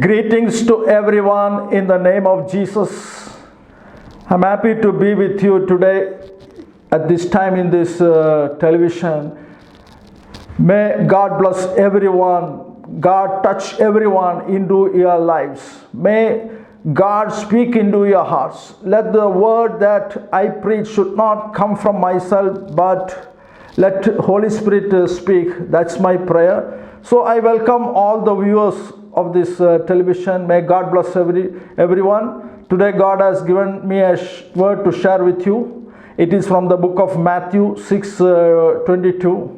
Greetings to everyone in the name of Jesus. I'm happy to be with you today at this time in this television. May God bless everyone. God touch everyone into your lives. May God speak into your hearts. Let the word that I preach should not come from myself, but let Holy Spirit speak. That's my prayer. So I welcome all the viewers of this television. May God bless everyone. Today God has given me a word to share with you. It is from the book of Matthew 6:22.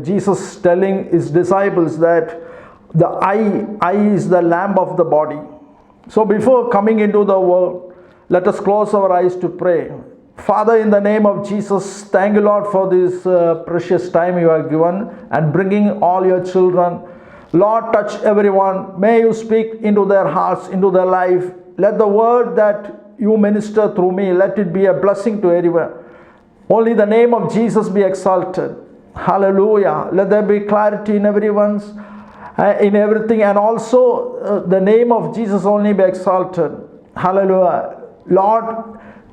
Jesus telling his disciples that the eye is the lamp of the body. So before coming into the world, let us close our eyes to pray. Father, in the name of Jesus, thank you, Lord, for this precious time you have given and bringing all your children. Lord, touch everyone. May you speak into their hearts, into their life. Let the word that you minister through me, let it be a blessing to everyone. Only the name of Jesus be exalted. Hallelujah. Let there be clarity in everyone's, in everything, and also the name of Jesus only be exalted. Hallelujah. Lord,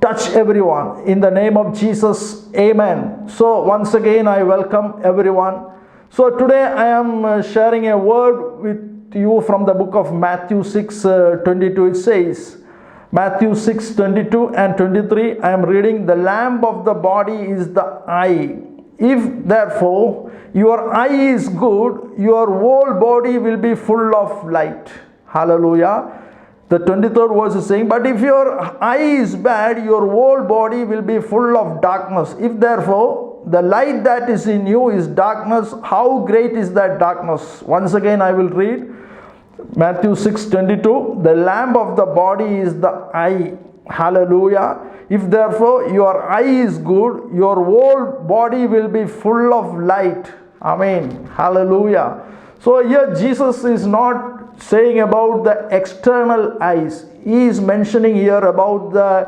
touch everyone in the name of Jesus. Amen. So once again I welcome everyone. So today I am sharing a word with you from the book of Matthew 6:22. It says, Matthew 6:22 and 23, I am reading, the lamp of the body is the eye. If therefore your eye is good, your whole body will be full of light. Hallelujah. The 23rd verse is saying, but if your eye is bad, your whole body will be full of darkness. If therefore the light that is in you is darkness, how great is that darkness? Once again I will read Matthew 6:22. The lamp of the body is the eye. Hallelujah. If therefore your eye is good, your whole body will be full of light. Amen. Hallelujah. So here Jesus is not saying about the external eyes. He is mentioning here about the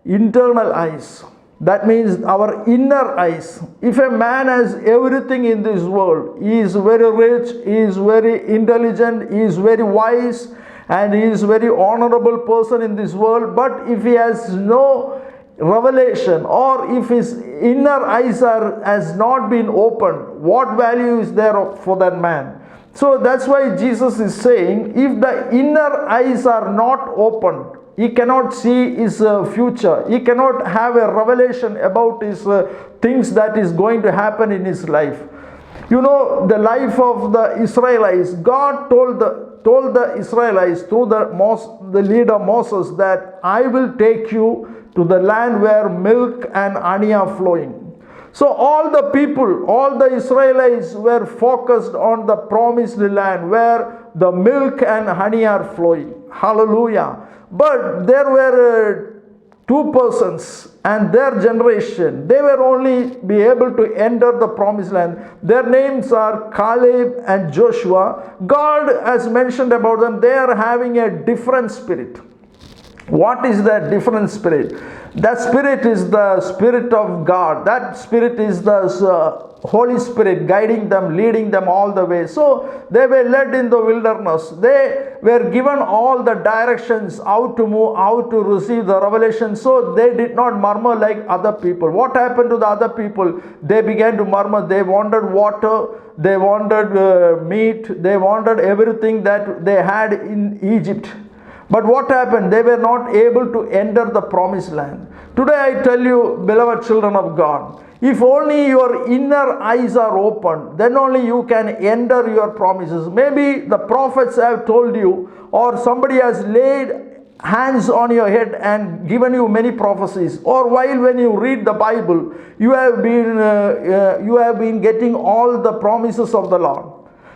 internal eyes. That means our inner eyes. If a man has everything in this world, he is very rich, he is very intelligent, he is very wise, and he is very honorable person in this world, but if he has no revelation, or if his inner eyes has not been opened, what value is there for that man? So that's why Jesus is saying, if the inner eyes are not opened, he cannot see his future. He cannot have a revelation about his things that is going to happen in his life. You know, the life of the Israelites, God told the Israelites through the leader Moses that I will take you to the land where milk and honey are flowing. So all the people, all the Israelites were focused on the promised land where the milk and honey are flowing. Hallelujah. But there were two persons and their generation, they were only be able to enter the promised land. Their names are Caleb and Joshua. God has mentioned about them, they are having a different spirit. What is that different spirit? That spirit is the Spirit of God. That spirit is the Holy Spirit guiding them, leading them all the way. So they were led in the wilderness. They were given all the directions, how to move, how to receive the revelation. So they did not murmur like other people. What happened to the other people? They began to murmur. They wanted water, they wanted meat, they wanted everything that they had in Egypt. But what happened? They were not able to enter the promised land. Today I tell you, beloved children of God, if only your inner eyes are opened, then only you can enter your promises. Maybe the prophets have told you, or somebody has laid hands on your head and given you many prophecies, or while when you read the Bible, you have been getting all the promises of the Lord.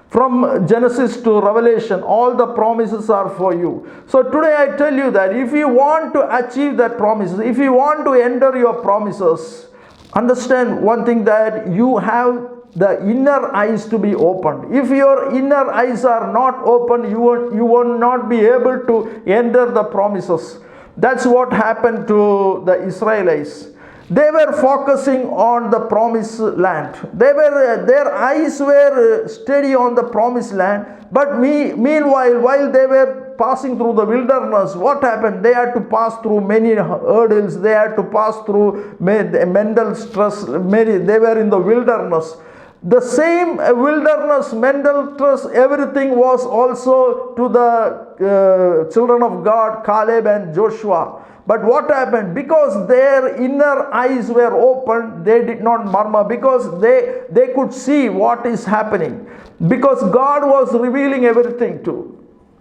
From Genesis to Revelation, all the promises are for you. So today I tell you that if you want to achieve that promises, if you want to enter your promises, understand one thing, that you have the inner eyes to be opened. If your inner eyes are not open, you will not be able to enter the promises. That's what happened to the Israelites. They were focusing on the promised land. Their eyes were steady on the promised land. But meanwhile, while they were passing through the wilderness, what happened? They had to pass through many hurdles. They had to pass through mental stress. They were in the wilderness. The same wilderness, mental stress, everything was also to the children of God, Caleb and Joshua. But what happened? Because their inner eyes were open, they did not murmur, because they could see what is happening. Because God was revealing everything to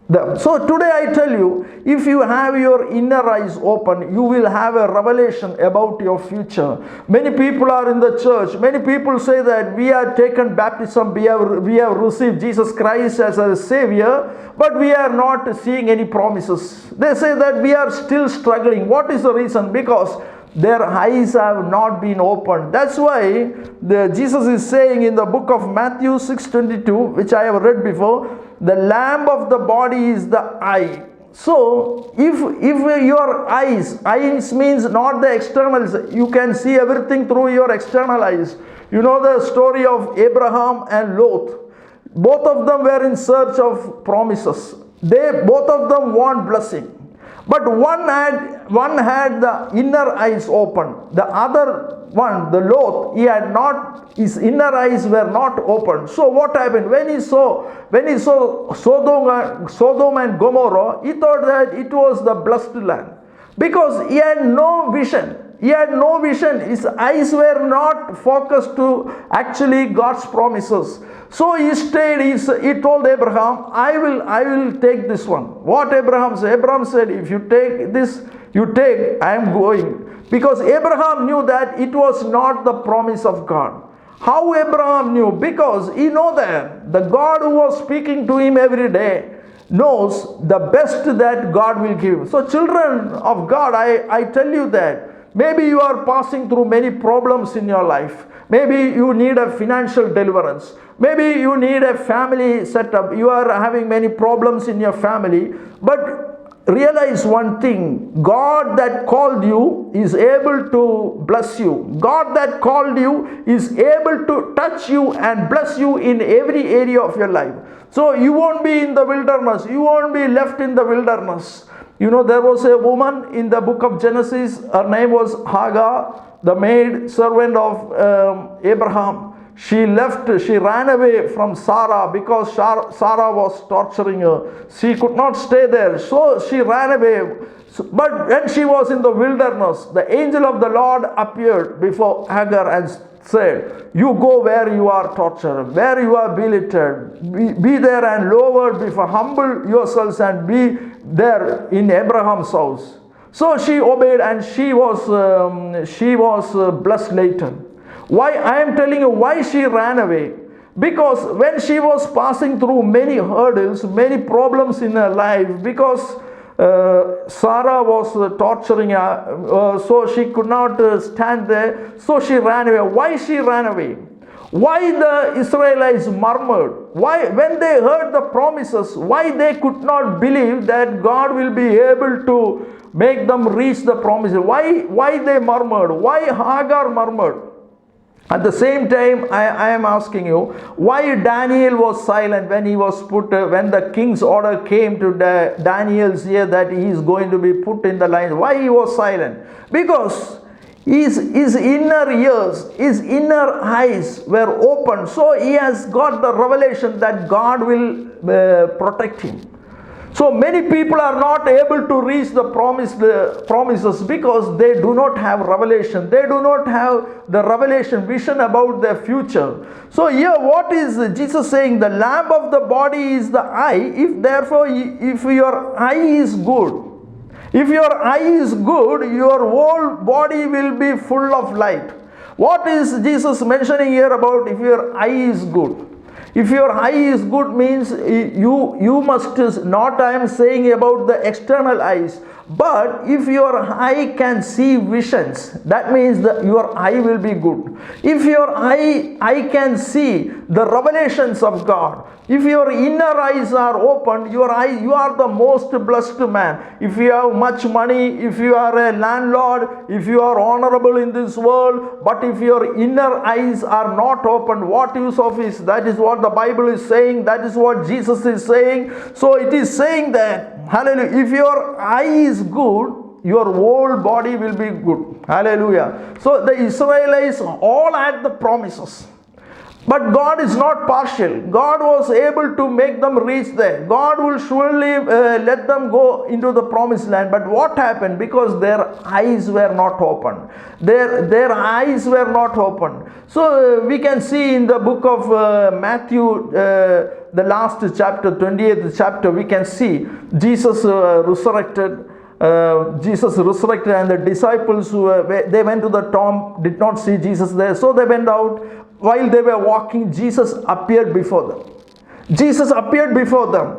them. So today I tell you, if you have your inner eyes open, you will have a revelation about your future. Many people are in the church. Many people say that we have taken baptism, we have received Jesus Christ as a Savior, but we are not seeing any promises. They say that we are still struggling. What is the reason? Because their eyes have not been opened. That's why Jesus is saying in the book of Matthew 6:22, which I have read before, the lamp of the body is the eye. So if your eyes means not the externals, you can see everything through your external eyes. You know the story of Abraham and Lot. Both of them were in search of promises. Both of them want blessing. But one had the inner eyes open. The other one, the Lot, his inner eyes were not open. So what happened? When he saw Sodom and Gomorrah, he thought that it was the blessed land. Because he had no vision. His eyes were not focused to actually God's promises. So he stayed. He told Abraham, I will take this one. What Abraham said? Abraham said, if you take this, I am going. Because Abraham knew that it was not the promise of God. How Abraham knew? Because he knew that the God who was speaking to him every day knows the best that God will give. So children of God, I tell you that maybe you are passing through many problems in your life. Maybe you need a financial deliverance. Maybe you need a family setup. You are having many problems in your family. But realize one thing. God that called you is able to bless you. God that called you is able to touch you and bless you in every area of your life. So you won't be in the wilderness. You won't be left in the wilderness. You know, there was a woman in the book of Genesis. Her name was Hagar, the maid servant of Abraham. She ran away from Sarah because Sarah was torturing her. She could not stay there, so she ran away. But when she was in the wilderness, the angel of the Lord appeared before Hagar and said, you go where you are tortured, where you are belittled. Be there and lowered before, humble yourselves and be there in Abraham's house. So she obeyed, and she was blessed later. Why I am telling you why she ran away? Because when she was passing through many hurdles, many problems in her life, because Sarah was torturing her, so she could not stand there. So she ran away. Why she ran away? Why the Israelites murmured? Why, when they heard the promises, why they could not believe that God will be able to make them reach the promises? Why they murmured? Why Hagar murmured? At the same time, I am asking you, why Daniel was silent when he was when the king's order came to Daniel's ear that he is going to be put in the lions? Why he was silent? Because his inner ears, his inner eyes were open. So he has got the revelation that God will protect him. So many people are not able to reach the promises because they do not have revelation. They do not have the revelation vision about their future. So here what is Jesus saying? The lamp of the body is the eye. If your eye is good, your whole body will be full of light. What is Jesus mentioning here about if your eye is good? If your eye is good means you must not, I am saying about the external eyes, but if your eye can see visions, that means that your eye will be good. If your eye can see the revelations of God. If your inner eyes are opened, you are the most blessed man. If you have much money, if you are a landlord, if you are honorable in this world, but if your inner eyes are not opened, what use of is? That is what the Bible is saying. That is what Jesus is saying. So it is saying that, hallelujah, if your eye is good, your whole body will be good. Hallelujah. So the Israelites all had the promises. But God is not partial. God was able to make them reach there. God will surely let them go into the promised land. But what happened? Because their eyes were not open. Their eyes were not open. So we can see in the book of Matthew, the last chapter, 28th chapter, we can see Jesus resurrected. Jesus resurrected, and the disciples they went to the tomb, did not see Jesus there, so they went out. While they were walking, Jesus appeared before them. Jesus appeared before them.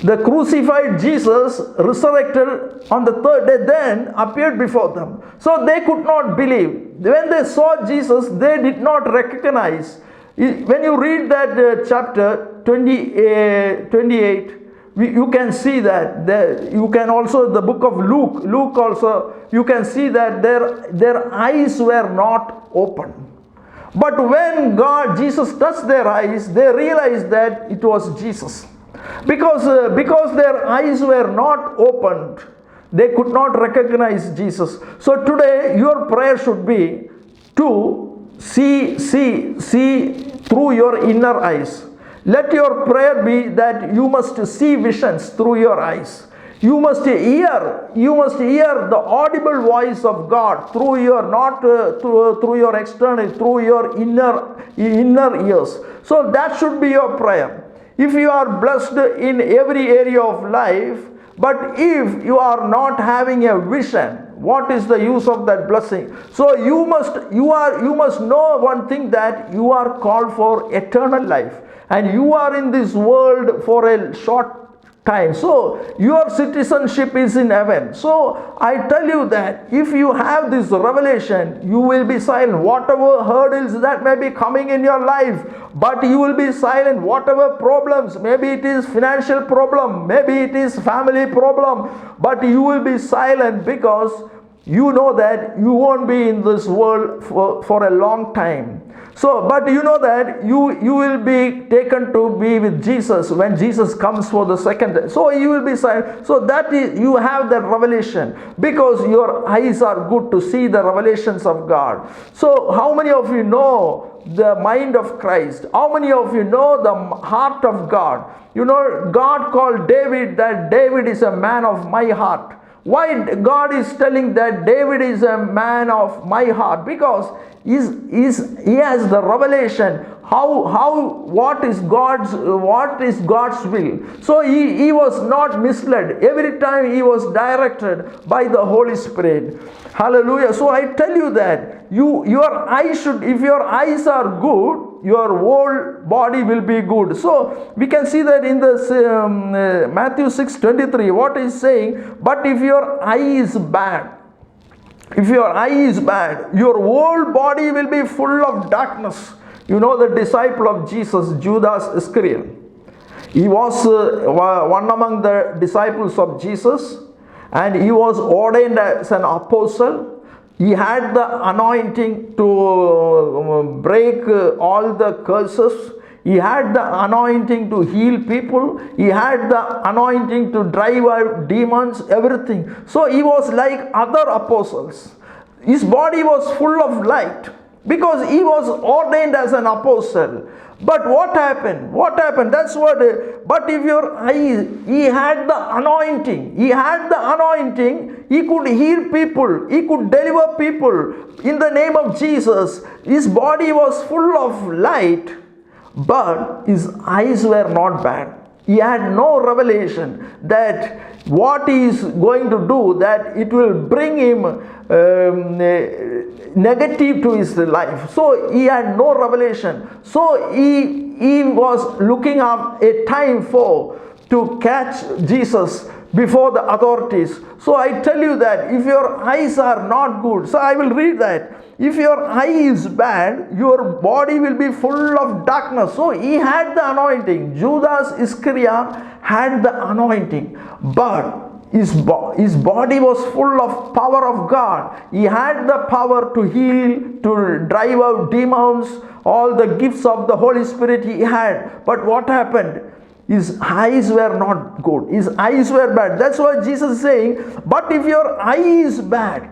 The crucified Jesus, resurrected on the third day, then appeared before them. So they could not believe. When they saw Jesus, they did not recognize. When you read that chapter 28, you can see that. You can also, the book of Luke also, you can see that their eyes were not open. But when Jesus touched their eyes, they realized that it was Jesus. Because their eyes were not opened, they could not recognize Jesus. So today, your prayer should be to see through your inner eyes. Let your prayer be that you must see visions through your eyes. You must hear the audible voice of God through your, not through your external, through your inner ears. So that should be your prayer. If you are blessed in every area of life, but if you are not having a vision, what is the use of that blessing? So you must know one thing, that you are called for eternal life. And you are in this world for a short time. So your citizenship is in heaven. So I tell you that if you have this revelation, you will be silent. Whatever hurdles that may be coming in your life, but you will be silent. Whatever problems, maybe it is financial problem, maybe it is family problem, but you will be silent because you know that you won't be in this world for a long time. So, but you know that you will be taken to be with Jesus when Jesus comes for the second time. So you will be silent. So that is, you have that revelation because your eyes are good to see the revelations of God. So how many of you know the mind of Christ? How many of you know the heart of God? You know, God called David that David is a man of my heart. Why God is telling that David is a man of my heart? Because he has the revelation what is God's will. So he was not misled. Every time he was directed by the Holy Spirit. Hallelujah. So I tell you that your eyes should, if your eyes are good, your whole body will be good. So we can see that in the Matthew 6:23, what is saying, but if your eye is bad, your whole body will be full of darkness. You know the disciple of Jesus, Judas Iscariot. He was one among the disciples of Jesus, and he was ordained as an apostle. He had the anointing to break all the curses. He had the anointing to heal people. He had the anointing to drive out demons, everything. So he was like other apostles. His body was full of light because he was ordained as an apostle. But what happened? That's what. But if your eye, he had the anointing. He could heal people. He could deliver people in the name of Jesus. His body was full of light, but his eyes were not bad. He had no revelation that what he is going to do, that it will bring him negative to his life. So he had no revelation. So he was looking up a time to catch Jesus before the authorities. So I tell you that if your eyes are not good, so I will read that. If your eye is bad, your body will be full of darkness. So he had the anointing. Judas Iscariot had the anointing, but his body was full of power of God. He had the power to heal, to drive out demons, all the gifts of the Holy Spirit he had. But what happened? His eyes were not good. His eyes were bad. That's why Jesus is saying, but if your eye is bad,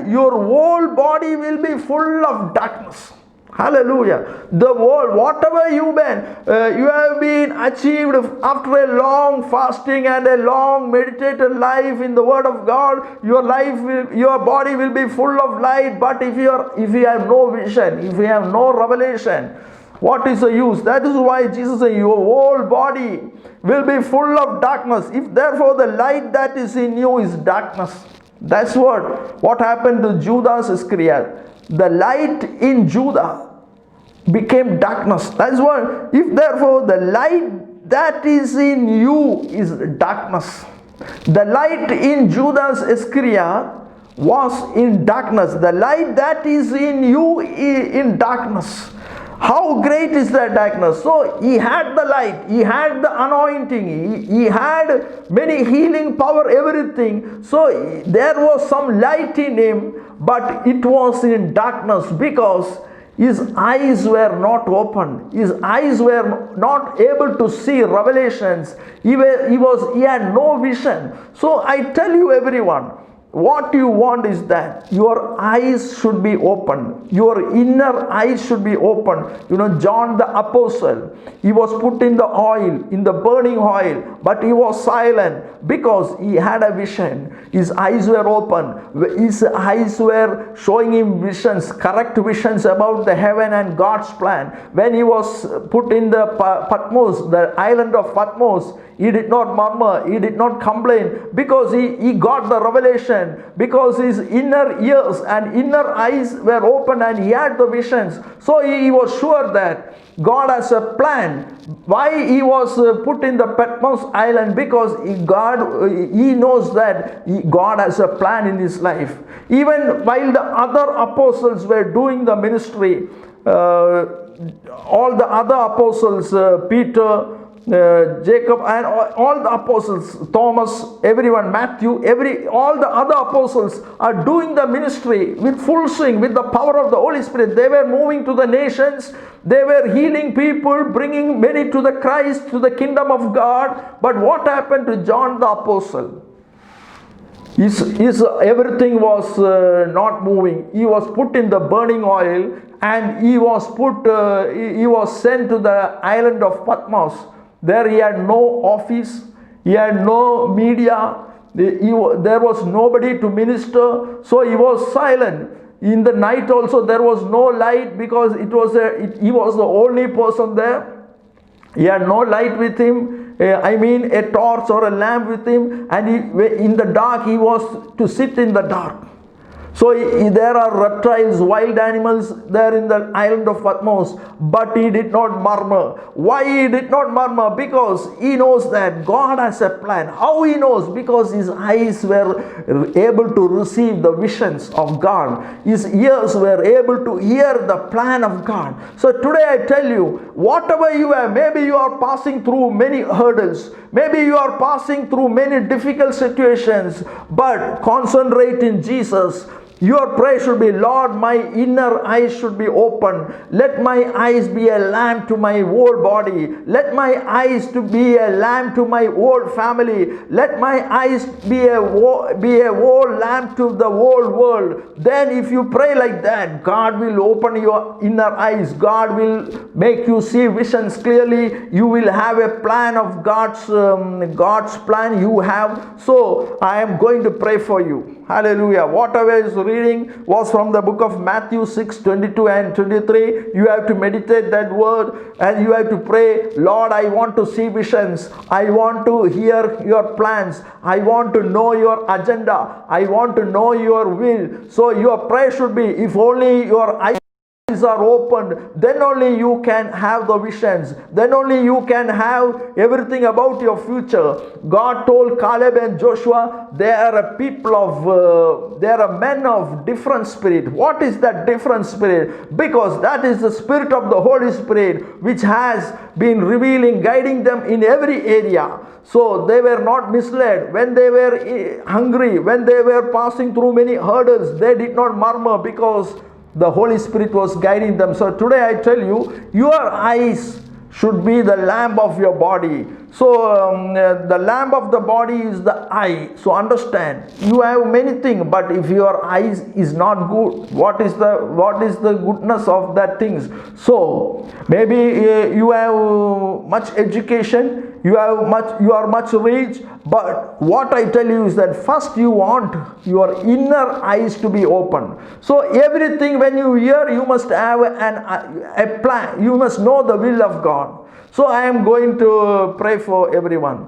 your whole body will be full of darkness. Hallelujah. The world, whatever you have been achieved after a long fasting and a long meditated life in the Word of God. Your body will be full of light. But if you have no vision, if you have no revelation, what is the use? That is why Jesus said, your whole body will be full of darkness. If therefore the light that is in you is darkness. That's what happened to Judas Iscariot. The light in Judah became darkness. That's what. If therefore the light that is in you is darkness. The light in Judas Iscariot was in darkness. The light that is in you is in darkness. How great is that darkness? So he had the light, he had the anointing, he had many healing power, everything. So there was some light in him, but it was in darkness because his eyes were not open. His eyes were not able to see revelations. He had no vision. So I tell you, everyone, what you want is that your eyes should be open. Your inner eyes should be open. John the Apostle, he was put in the oil, in the burning oil, but he was silent because he had a vision. His eyes were open. His eyes were showing him visions, correct visions about the heaven and God's plan. When he was put in the Patmos, the island of Patmos, he did not murmur, he did not complain because he got the revelation, because his inner ears and inner eyes were open and he had the visions. So he was sure that God has a plan. Why he was put in the Patmos island? Because he knows that God has a plan in his life. Even while the other apostles were doing the ministry, all the other apostles, Peter, Jacob, and all the apostles, Thomas, everyone, Matthew, all the other apostles are doing the ministry with full swing, with the power of the Holy Spirit. They were moving to the nations. They were healing people, bringing many to the Christ, to the kingdom of God. But what happened to John the Apostle? Everything was not moving. He was put in the burning oil, and he was sent to the island of Patmos. There he had no office, he had no media, there was nobody to minister, so he was silent. In the night also there was no light because he was the only person there. He had no light with him, a torch or a lamp with him, and in the dark he was to sit in the dark. So there are reptiles, wild animals there in the island of Patmos, but he did not murmur. Why he did not murmur? Because he knows that God has a plan. How he knows? Because his eyes were able to receive the visions of God. His ears were able to hear the plan of God. So today I tell you, whatever you have, maybe you are passing through many hurdles, maybe you are passing through many difficult situations, but concentrate in Jesus. Your prayer should be, Lord, my inner eyes should be open. Let my eyes be a lamp to my whole body. Let my eyes to be a lamp to my whole family. Let my eyes be a whole lamp to the whole world. Then if you pray like that, God will open your inner eyes. God will make you see visions clearly. You will have a plan of God's plan you have. So I am going to pray for you. Hallelujah. Whatever is reading was from the book of Matthew 6:22 and 23. You have to meditate that word and you have to pray, Lord, I want to see visions. I want to hear your plans. I want to know your agenda. I want to know your will. So your prayer should be, if only your eyes eyes are opened, then only you can have the visions. Then only you can have everything about your future. God told Caleb and Joshua, they are a people of, they are a men of different spirit. What is that different spirit? Because that is the spirit of the Holy Spirit, which has been revealing, guiding them in every area. So they were not misled. When they were hungry, when they were passing through many hurdles, they did not murmur because the Holy Spirit was guiding them. So today I tell you, your eyes should be the lamp of your body. So the lamp of the body is the eye. So understand, you have many things, but if your eyes is not good, what is the goodness of that things? So maybe you have much education, you are much rich, but what I tell you is that first you want your inner eyes to be open. So everything when you hear, you must have a plan. You must know the will of God. So I am going to pray for everyone.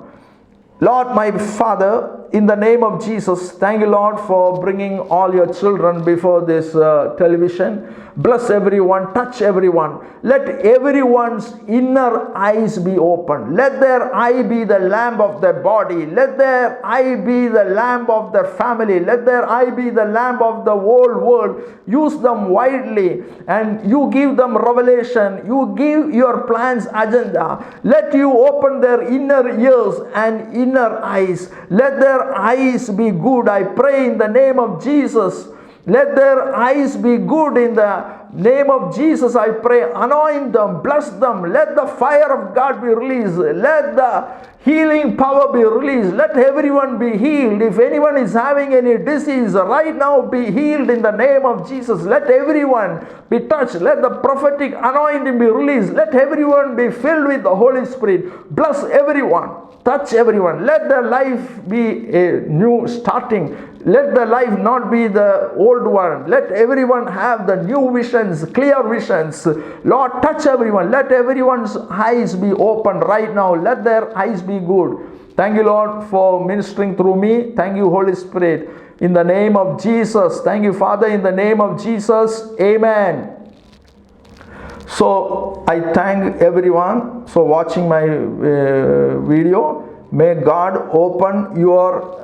Lord, my Father, in the name of Jesus, thank you, Lord, for bringing all your children before this television. Bless everyone, touch everyone. Let everyone's inner eyes be opened. Let their eye be the lamp of their body. Let their eye be the lamp of their family. Let their eye be the lamp of the whole world. Use them widely, and you give them revelation. You give your plans agenda. Let you open their inner ears and inner eyes. Let their eyes be good. I pray in the name of Jesus. Let their eyes be good in the name of Jesus. I pray, anoint them, bless them. Let the fire of God be released. Let the healing power be released. Let everyone be healed. If anyone is having any disease right now, be healed in the name of Jesus. Let everyone be touched. Let the prophetic anointing be released. Let everyone be filled with the Holy Spirit. Bless everyone. Touch everyone. Let their life be a new starting. Let the life not be the old one. Let everyone have the new visions, clear visions. Lord, touch everyone. Let everyone's eyes be open right now. Let their eyes be good. Thank you, Lord, for ministering through me. Thank you, Holy Spirit. In the name of Jesus. Thank you, Father, in the name of Jesus. Amen. So I thank everyone for watching my video. May God open your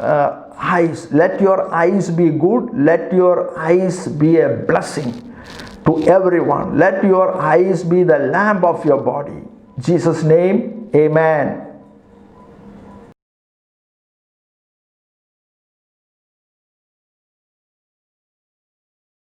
eyes. Let your eyes be good. Let your eyes be a blessing to everyone. Let your eyes be the lamp of your body. In Jesus' name, amen.